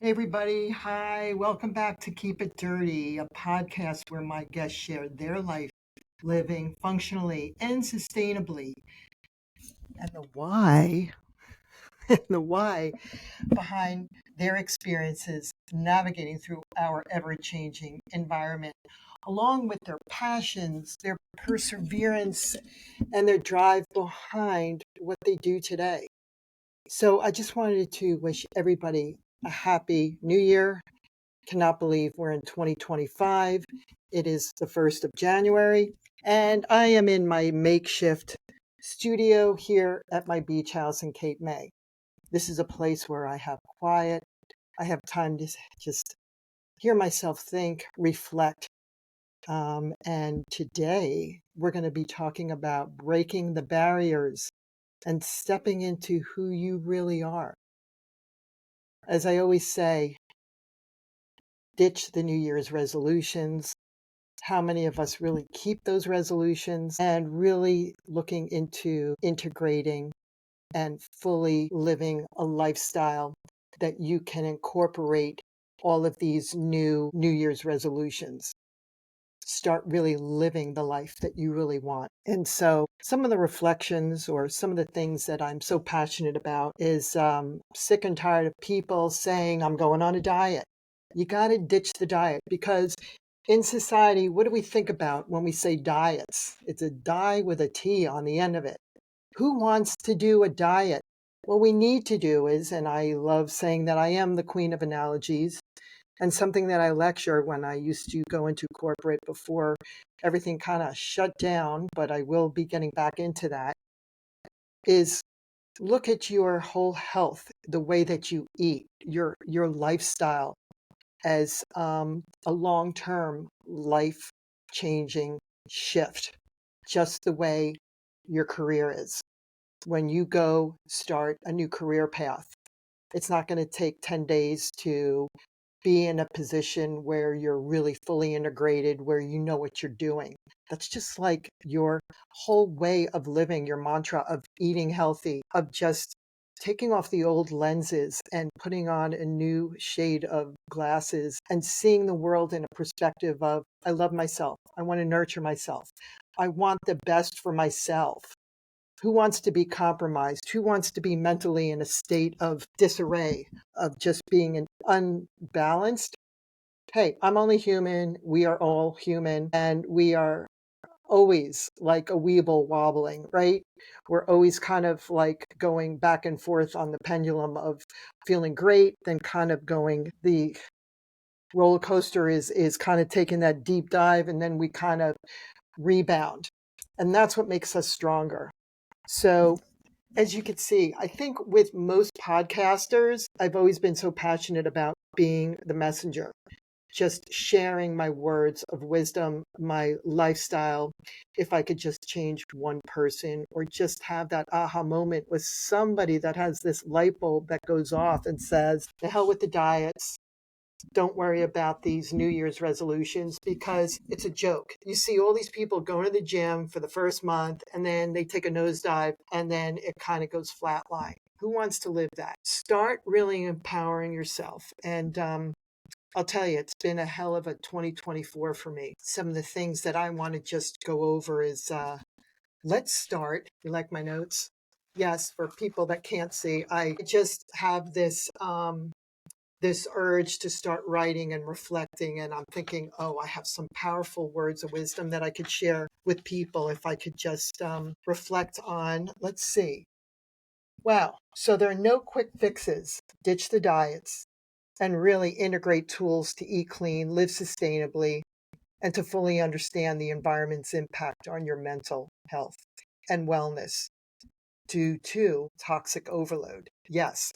Hey everybody, hi, welcome back to Keep It Dirty, a podcast where my guests share their life living functionally and sustainably and the why and the why behind their experiences navigating through our ever-changing environment, along with their passions, their perseverance, and their drive behind what they do today. So I just wanted to wish everybody a happy new year. Cannot believe we're in 2025. It is the 1st of January, and I am in my makeshift studio here at my beach house in Cape May. This is a place where I have quiet. I have time to just hear myself think, reflect. And today we're going to be talking about breaking the barriers and stepping into who you really are. As I always say, ditch the New Year's resolutions. How many of us really keep those resolutions, and really looking into integrating and fully living a lifestyle that you can incorporate all of these New Year's resolutions. Start really living the life that you really want. And so some of the reflections or some of the things that I'm so passionate about is sick and tired of people saying, I'm going on a diet. You got to ditch the diet, because in society, what do we think about when we say diets? It's a die with a T on the end of it. Who wants to do a diet? What we need to do is, and I love saying that I am the queen of analogies, and something that I lecture when I used to go into corporate before everything kind of shut down, but I will be getting back into that, is look at your whole health, the way that you eat, your lifestyle as a long-term life-changing shift, just the way your career is. When you go start a new career path, it's not going to take 10 days to be in a position where you're really fully integrated, where you know what you're doing. That's just like your whole way of living, your mantra of eating healthy, of just taking off the old lenses and putting on a new shade of glasses and seeing the world in a perspective of, I love myself. I want to nurture myself. I want the best for myself. Who wants to be compromised? Who wants to be mentally in a state of disarray, of just being unbalanced? Hey, I'm only human. We are all human, and we are always like a weeble wobbling, right? We're always kind of like going back and forth on the pendulum of feeling great, then kind of going, the roller coaster is kind of taking that deep dive, and then we kind of rebound. And that's what makes us stronger. So as you can see, I think with most podcasters, I've always been so passionate about being the messenger, just sharing my words of wisdom, my lifestyle. If I could just change one person, or just have that aha moment with somebody that has this light bulb that goes off and says, the hell with the diets. Don't worry about these New Year's resolutions, because it's a joke. You see all these people going to the gym for the first month, and then they take a nosedive, and then it kind of goes flatline. Who wants to live that? Start really empowering yourself. And I'll tell you, it's been a hell of a 2024 for me. Some of the things that I want to just go over is, let's start. You like my notes? Yes, for people that can't see, I just have this urge to start writing and reflecting. And I'm thinking, oh, I have some powerful words of wisdom that I could share with people if I could just reflect on. Let's see. Wow. So there are no quick fixes. Ditch the diets and really integrate tools to eat clean, live sustainably, and to fully understand the environment's impact on your mental health and wellness due to toxic overload. Yes.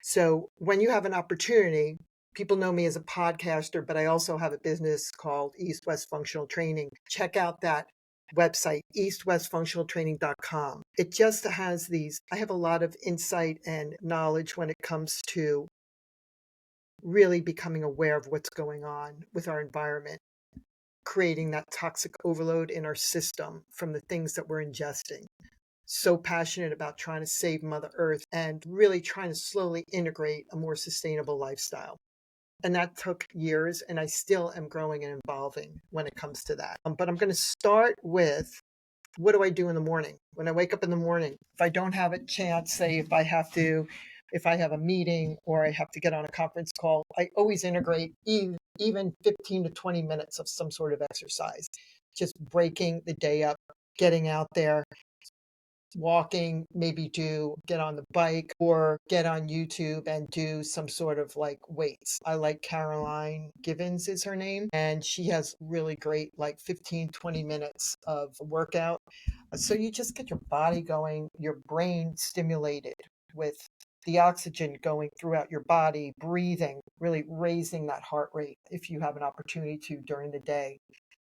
So when you have an opportunity, people know me as a podcaster, but I also have a business called East West Functional Training. Check out that website, eastwestfunctionaltraining.com. It just has these, I have a lot of insight and knowledge when it comes to really becoming aware of what's going on with our environment, creating that toxic overload in our system from the things that we're ingesting. so passionate about trying to save Mother Earth and really trying to slowly integrate a more sustainable lifestyle. And that took years, and I still am growing and evolving when it comes to that. But I'm going to start with, what do I do in the morning? When I wake up in the morning, if I don't have a chance, say if I have a meeting or I have to get on a conference call, I always integrate even 15 to 20 minutes of some sort of exercise, just breaking the day up, getting out there, walking, maybe get on the bike or get on YouTube and do some sort of like weights. I like Caroline Givens is her name, and she has really great like 15, 20 minutes of workout. So you just get your body going, your brain stimulated with the oxygen going throughout your body, breathing, really raising that heart rate if you have an opportunity to during the day,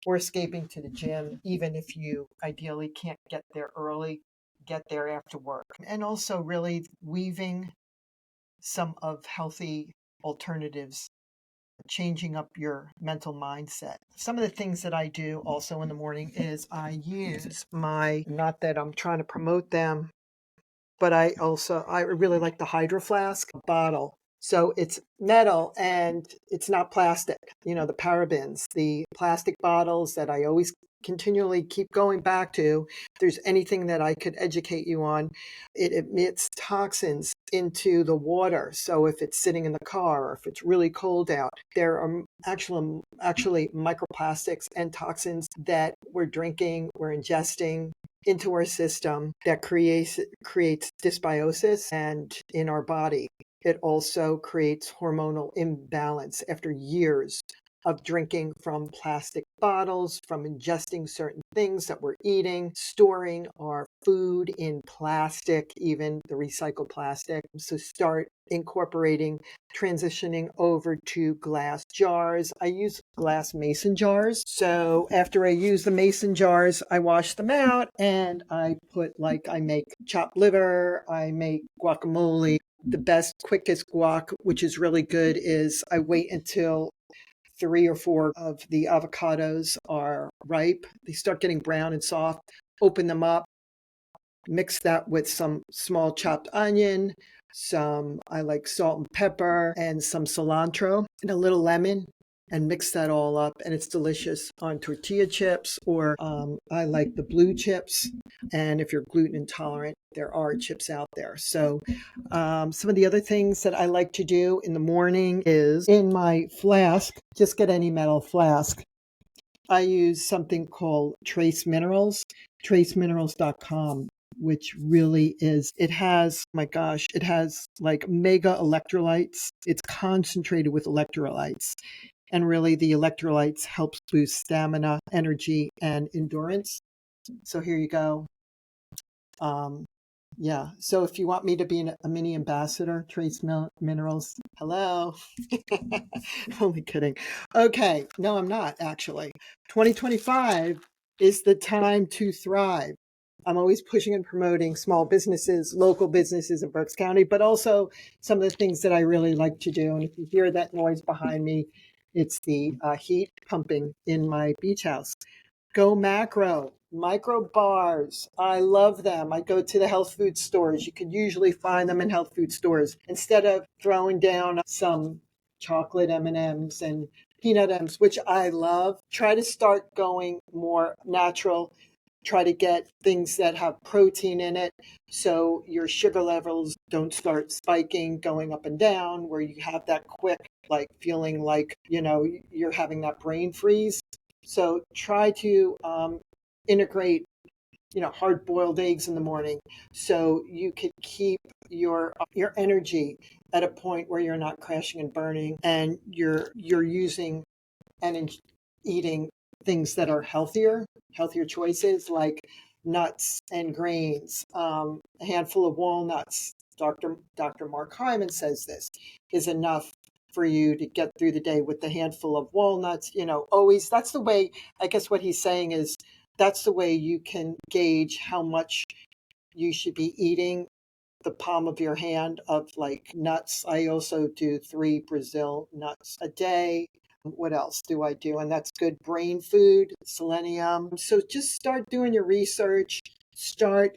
or escaping to the gym, even if you ideally can't get there early, get there after work. And also really weaving some of healthy alternatives, changing up your mental mindset. Some of the things that I do also in the morning is I use not that I'm trying to promote them, but I really like the Hydro Flask bottle. So it's metal and it's not plastic. The parabens, the plastic bottles that I always continually keep going back to. If there's anything that I could educate you on, it emits toxins into the water. So if it's sitting in the car or if it's really cold out, there are actually microplastics and toxins that we're drinking, we're ingesting into our system that creates dysbiosis, and in our body it also creates hormonal imbalance after years of drinking from plastic bottles, from ingesting certain things that we're eating, storing our food in plastic, even the recycled plastic. So start incorporating, transitioning over to glass jars. I use glass mason jars. So after I use the mason jars, I wash them out and I make chopped liver, I make guacamole. The best, quickest guac, which is really good, is I wait until 3 or 4 of the avocados are ripe. They start getting brown and soft. Open them up, mix that with some small chopped onion, I like salt and pepper, and some cilantro, and a little lemon, and mix that all up. And it's delicious on tortilla chips, or I like the blue chips. And if you're gluten intolerant, there are chips out there. So some of the other things that I like to do in the morning is in my flask, just get any metal flask. I use something called trace minerals, traceminerals.com, which really is, it has, my gosh, it has like mega electrolytes. It's concentrated with electrolytes. And really, the electrolytes helps boost stamina, energy, and endurance. So here you go. Yeah. So if you want me to be a mini ambassador, Trace Minerals, hello. Only kidding. Okay. No, I'm not actually. 2025 is the time to thrive. I'm always pushing and promoting small businesses, local businesses in Berks County, but also some of the things that I really like to do. And if you hear that noise behind me, it's the heat pumping in my beach house. Go macro, micro bars. I love them. I go to the health food stores. You can usually find them in health food stores. Instead of throwing down some chocolate M&Ms and peanut M's, which I love, try to start going more natural. Try to get things that have protein in it so your sugar levels don't start spiking, going up and down, where you have that quick, like feeling like, you're having that brain freeze. So try to integrate, hard-boiled eggs in the morning, so you could keep your energy at a point where you're not crashing and burning, and you're using and eating things that are healthier choices like nuts and grains. A handful of walnuts. Dr. Mark Hyman says this is enough for you to get through the day with the handful of walnuts. Always, that's the way, I guess what he's saying is that's the way you can gauge how much you should be eating, the palm of your hand of like nuts. I also do 3 Brazil nuts a day. What else do I do? And that's good brain food, selenium. So just start doing your research, start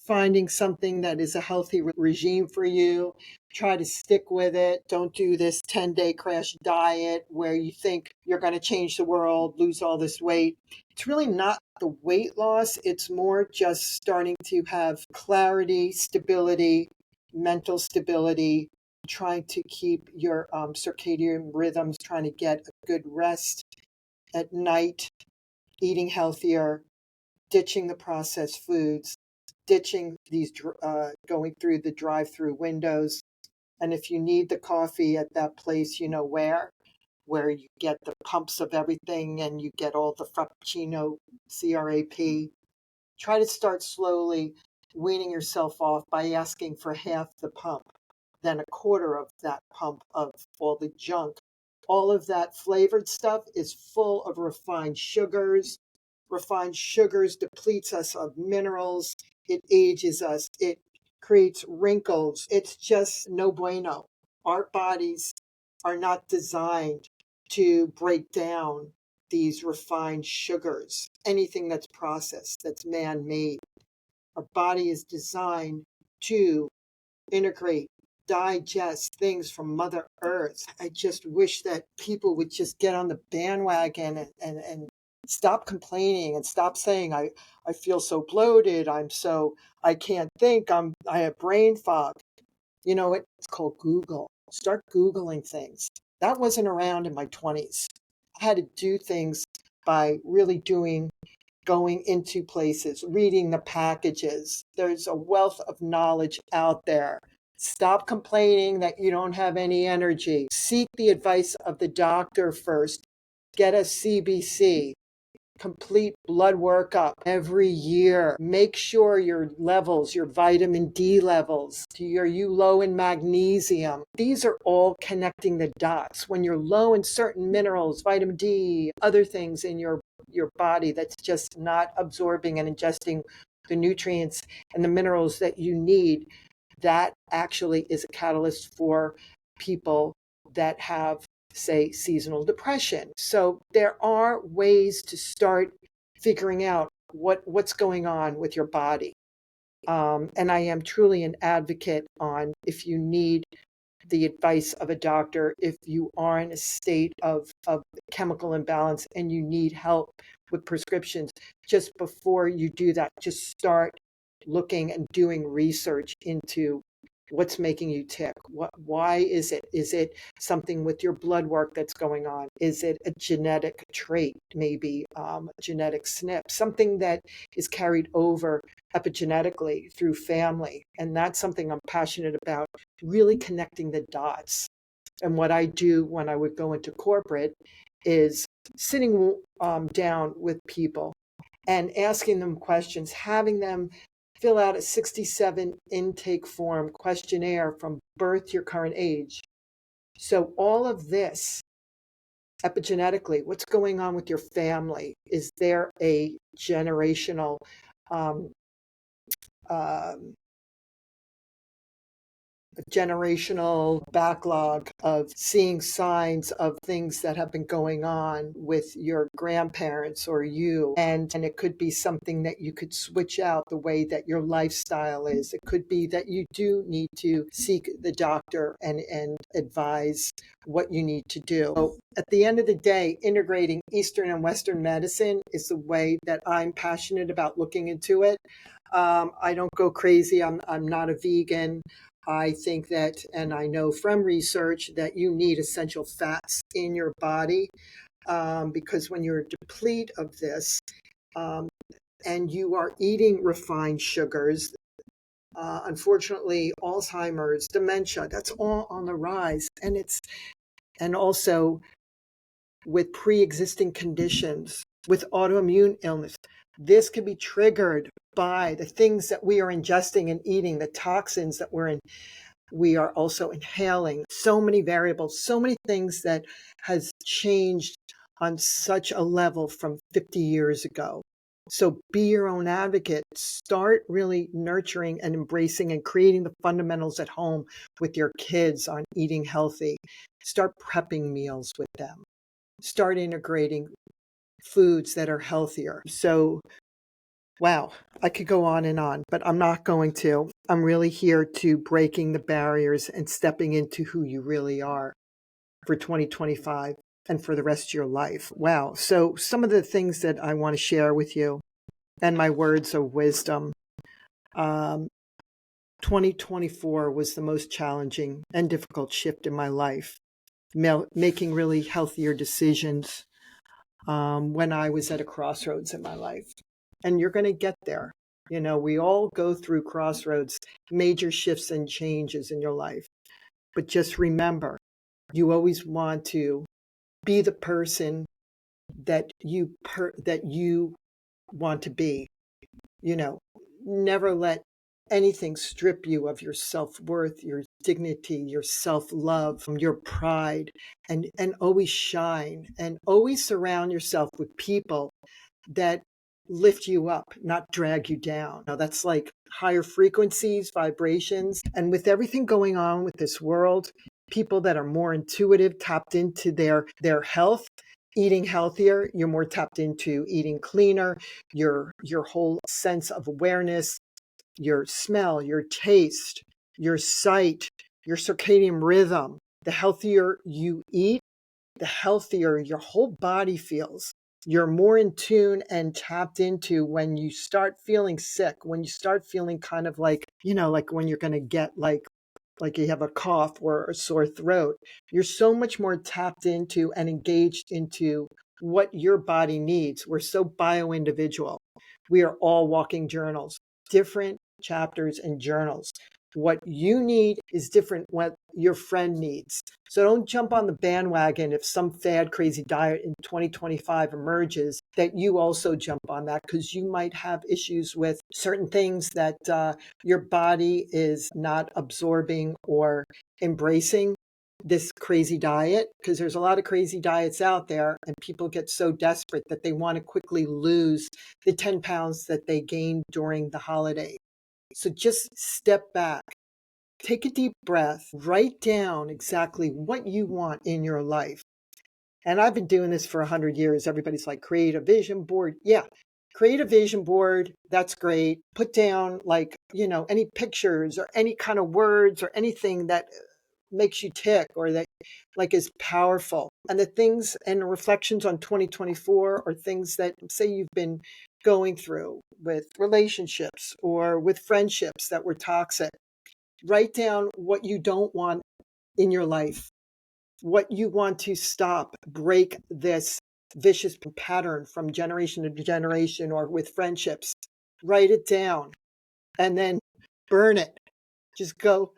finding something that is a healthy regime for you. Try to stick with it. Don't do this 10-day crash diet where you think you're going to change the world, lose all this weight. It's really not the weight loss. It's more just starting to have clarity, stability, mental stability, trying to keep your circadian rhythms, trying to get a good rest at night, eating healthier, ditching the processed foods, ditching these going through the drive-through windows. And if you need the coffee at that place, you know where you get the pumps of everything and you get all the Frappuccino CRAP. Try to start slowly weaning yourself off by asking for half the pump, then a quarter of that pump of all the junk. All of that flavored stuff is full of refined sugars. Refined sugars depletes us of minerals. It ages us. It creates wrinkles. It's just no bueno. Our bodies are not designed to break down these refined sugars, anything that's processed, that's man-made. Our body is designed to integrate, digest things from Mother Earth. I just wish that people would just get on the bandwagon and stop complaining and stop saying, I feel so bloated, I can't think, I have brain fog. You know what? It's called Google. Start Googling things. That wasn't around in my 20s. I had to do things by really going into places, reading the packages. There's a wealth of knowledge out there. Stop complaining that you don't have any energy. Seek the advice of the doctor first. Get a CBC. Complete blood workup every year. Make sure your levels, your vitamin D levels, are you low in magnesium? These are all connecting the dots. When you're low in certain minerals, vitamin D, other things in your body that's just not absorbing and ingesting the nutrients and the minerals that you need, that actually is a catalyst for people that have, say, seasonal depression. So there are ways to start figuring out what's going on with your body. And I am truly an advocate on if you need the advice of a doctor, if you are in a state of chemical imbalance and you need help with prescriptions, just before you do that, just start looking and doing research into what's making you tick. Why is it? Is it something with your blood work that's going on? Is it a genetic trait, maybe a genetic SNP, something that is carried over epigenetically through family? And that's something I'm passionate about, really connecting the dots. And what I do when I would go into corporate is sitting down with people and asking them questions, having them fill out a 67 intake form questionnaire from birth to your current age. So all of this, epigenetically, what's going on with your family? Is there a generational backlog of seeing signs of things that have been going on with your grandparents or you. And it could be something that you could switch out the way that your lifestyle is. It could be that you do need to seek the doctor and advise what you need to do. So at the end of the day, integrating Eastern and Western medicine is the way that I'm passionate about looking into it. I don't go crazy. I'm not a vegan. I think that, and I know from research, that you need essential fats in your body because when you're deplete of this and you are eating refined sugars, unfortunately, Alzheimer's, dementia, that's all on the rise. And also with pre-existing conditions, with autoimmune illness, this can be triggered by the things that we are ingesting and eating, the toxins that we are also inhaling. So many variables, so many things that has changed on such a level from 50 years ago. So be your own advocate. Start really nurturing and embracing and creating the fundamentals at home with your kids on eating healthy. Start prepping meals with them. Start integrating foods that are healthier. So Wow, I could go on, but I'm not going to. I'm really here to breaking the barriers and stepping into who you really are for 2025 and for the rest of your life. Wow. So, some of the things that I want to share with you and my words of wisdom. Um, 2024 was the most challenging and difficult shift in my life, making really healthier decisions when I was at a crossroads in my life. And you're going to get there. You know, we all go through crossroads, major shifts and changes in your life. But just remember, you always want to be the person that you want to be. You know, never let anything strip you of your self-worth, your dignity, your self-love, your pride, and always shine and always surround yourself with people that lift you up, not drag you down. Now that's like higher frequencies, vibrations. And with everything going on with this world, people that are more intuitive, tapped into their health, eating healthier, you're more tapped into eating cleaner, your whole sense of awareness, your smell, your taste, your sight, your circadian rhythm. The healthier you eat, the healthier your whole body feels. You're more in tune and tapped into when you start feeling sick, when you start feeling kind of like, like when you're going to get like you have a cough or a sore throat. You're so much more tapped into and engaged into what your body needs. We're so bio-individual. We are all walking journals, different chapters and journals. What you need is different what your friend needs. So don't jump on the bandwagon if some fad crazy diet in 2025 emerges, that you also jump on that, because you might have issues with certain things that your body is not absorbing or embracing this crazy diet, because there's a lot of crazy diets out there and people get so desperate that they want to quickly lose the 10 pounds that they gained during the holiday. So just step back, take a deep breath, write down exactly what you want in your life. And I've been doing this for 100 years. Everybody's like, create a vision board. Yeah, create a vision board. That's great. Put down any pictures or any kind of words or anything that makes you tick or that is powerful. And the things and reflections on 2024 or things that say you've been going through with relationships or with friendships that were toxic. Write down what you don't want in your life, what you want to stop, break this vicious pattern from generation to generation or with friendships. Write it down and then burn it. Just go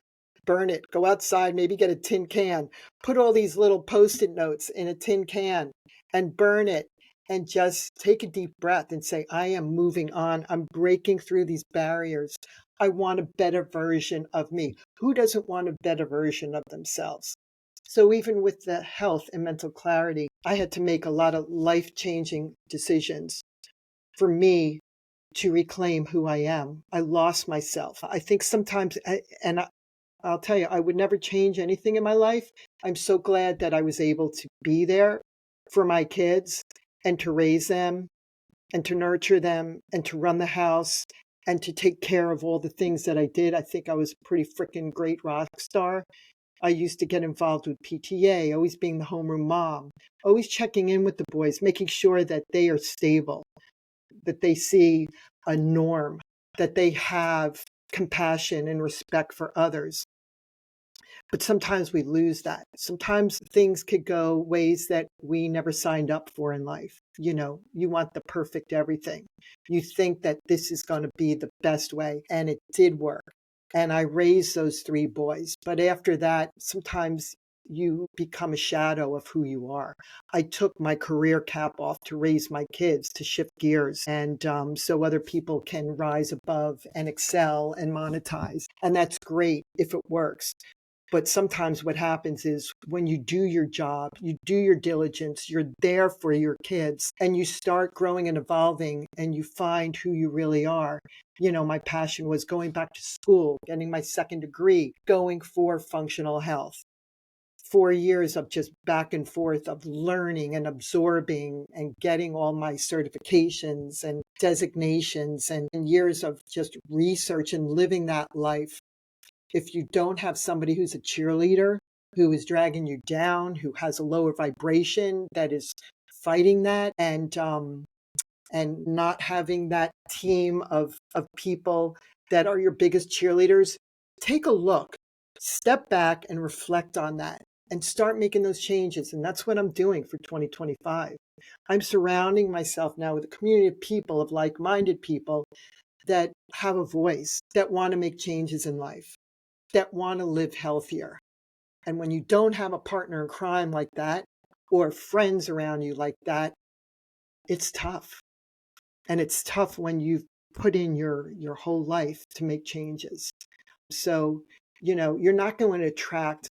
burn it. Go outside, maybe get a tin can, put all these little Post-it notes in a tin can and burn it. And just take a deep breath and say, I am moving on. I'm breaking through these barriers. I want a better version of me. Who doesn't want a better version of themselves? So even with the health and mental clarity, I had to make a lot of life-changing decisions for me to reclaim who I am. I lost myself. I think sometimes, I'll tell you, I would never change anything in my life. I'm so glad that I was able to be there for my kids and to raise them and to nurture them and to run the house and to take care of all the things that I did. I think I was a pretty freaking great rock star. I used to get involved with PTA, always being the homeroom mom, always checking in with the boys, making sure that they are stable, that they see a norm, that they have compassion and respect for others. But sometimes we lose that. Sometimes things could go ways that we never signed up for in life. You want the perfect everything. You think that this is going to be the best way, and it did work. And I raised those three boys. But after that, sometimes you become a shadow of who you are. I took my career cap off to raise my kids, to shift gears, and so other people can rise above and excel and monetize. And that's great if it works. But sometimes what happens is when you do your job, you do your diligence, you're there for your kids, and you start growing and evolving and you find who you really are. My passion was going back to school, getting my second degree, going for functional health. 4 years of just back and forth of learning and absorbing and getting all my certifications and designations and years of just research and living that life, if you don't have somebody who's a cheerleader, who is dragging you down, who has a lower vibration that is fighting that, and not having that team of people that are your biggest cheerleaders, take a look, step back and reflect on that and start making those changes. And that's what I'm doing for 2025. I'm surrounding myself now with a community of people, of like-minded people that have a voice, that want to make changes in life, that want to live healthier. And when you don't have a partner in crime like that, or friends around you like that, it's tough. And it's tough when you've put in your whole life to make changes. So, you're not going to attract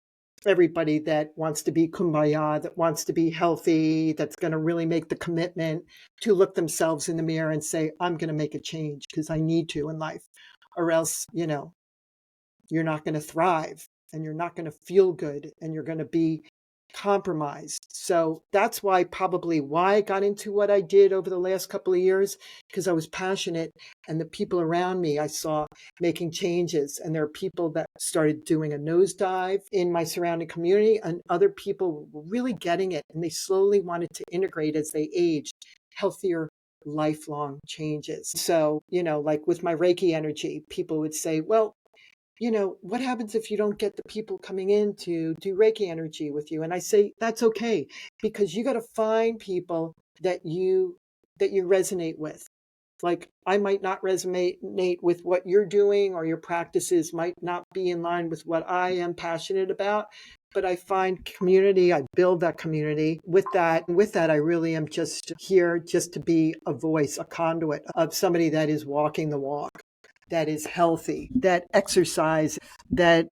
everybody that wants to be kumbaya, that wants to be healthy, that's going to really make the commitment to look themselves in the mirror and say, I'm going to make a change because I need to in life, or else, you're not going to thrive and you're not going to feel good and you're going to be compromised. So that's probably why I got into what I did over the last couple of years, because I was passionate and the people around me I saw making changes. And there are people that started doing a nosedive in my surrounding community, and other people were really getting it. And they slowly wanted to integrate as they aged healthier lifelong changes. So, like with my Reiki energy, people would say, well, what happens if you don't get the people coming in to do Reiki energy with you? And I say, that's okay, because you got to find people that you resonate with. Like, I might not resonate with what you're doing, or your practices might not be in line with what I am passionate about. But I find community, I build that community with that. And with that, I really am just here just to be a voice, a conduit of somebody that is walking the walk, that is healthy, that exercise, that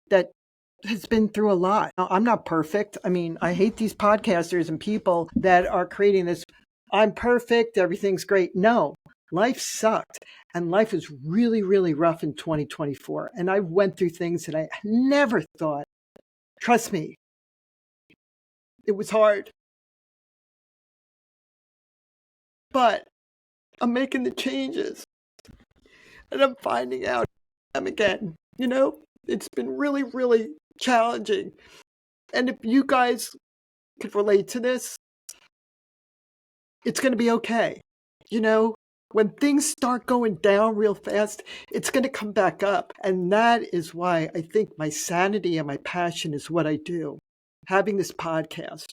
has been through a lot. Now, I'm not perfect. I mean, I hate these podcasters and people that are creating this, I'm perfect, everything's great. No, life sucked. And life is really, really rough in 2024. And I went through things that I never thought. Trust me, it was hard. But I'm making the changes. And I'm finding out again, it's been really, really challenging. And if you guys could relate to this, it's going to be okay. When things start going down real fast, it's going to come back up. And that is why I think my sanity and my passion is what I do. Having this podcast,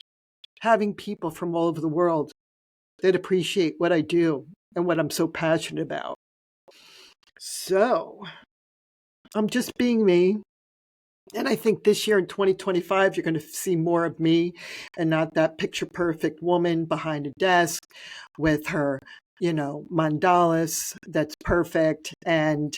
having people from all over the world that appreciate what I do and what I'm so passionate about. So I'm just being me. And I think this year in 2025, you're going to see more of me and not that picture perfect woman behind a desk with her, mandalas that's perfect, and,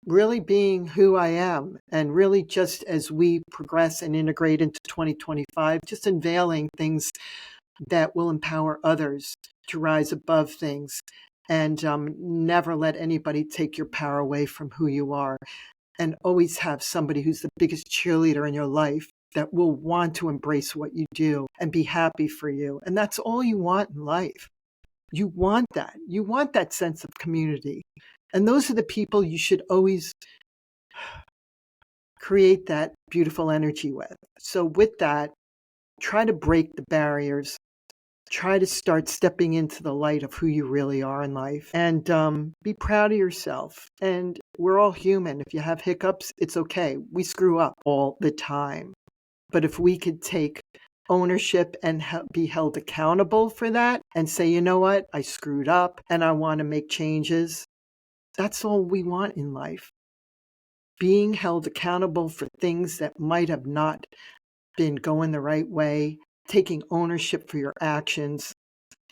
really being who I am. And really, just as we progress and integrate into 2025, just unveiling things that will empower others to rise above things, and never let anybody take your power away from who you are. And always have somebody who's the biggest cheerleader in your life that will want to embrace what you do and be happy for you. And that's all you want in life. You want that. You want that sense of community. And those are the people you should always create that beautiful energy with. So with that, try to break the barriers. Try to start stepping into the light of who you really are in life, and be proud of yourself. And we're all human. If you have hiccups, it's okay. We screw up all the time. But if we could take ownership and be held accountable for that and say, you know what, I screwed up and I want to make changes. That's all we want in life. Being held accountable for things that might have not been going the right way, taking ownership for your actions,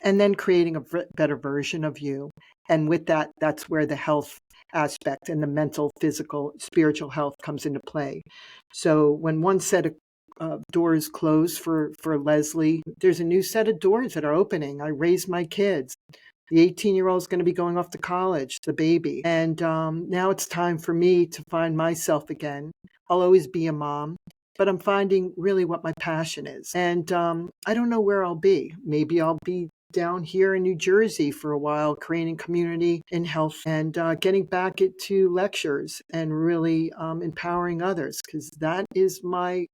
and then creating a better version of you. And with that, that's where the health aspect and the mental, physical, spiritual health comes into play. So when one set of doors close for Leslie, there's a new set of doors that are opening. I raised my kids. The 18-year-old is going to be going off to college, the baby. And now it's time for me to find myself again. I'll always be a mom, but I'm finding really what my passion is. And I don't know where I'll be. Maybe I'll be down here in New Jersey for a while, creating community in health and getting back into lectures and really empowering others, because that is my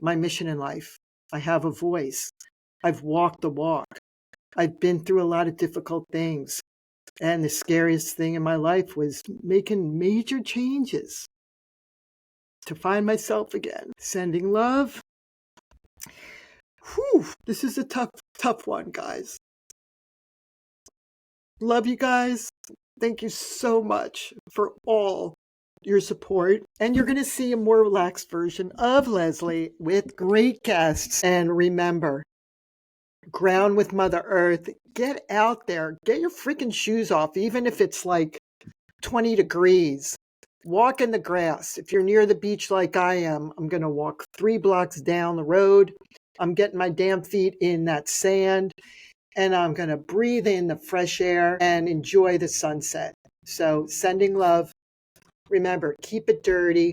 mission in life. I have a voice. I've walked the walk. I've been through a lot of difficult things. And the scariest thing in my life was making major changes to find myself again. Sending love. Whew, this is a tough one, guys. Love you guys. Thank you so much for all your support. And you're going to see a more relaxed version of Leslie with great guests. And remember, ground with Mother Earth. Get out there. Get your freaking shoes off, even if it's like 20 degrees. Walk in the grass. If you're near the beach like I am, I'm going to walk 3 blocks down the road. I'm getting my damn feet in that sand, and I'm going to breathe in the fresh air and enjoy the sunset. So sending love. Remember, keep it dirty.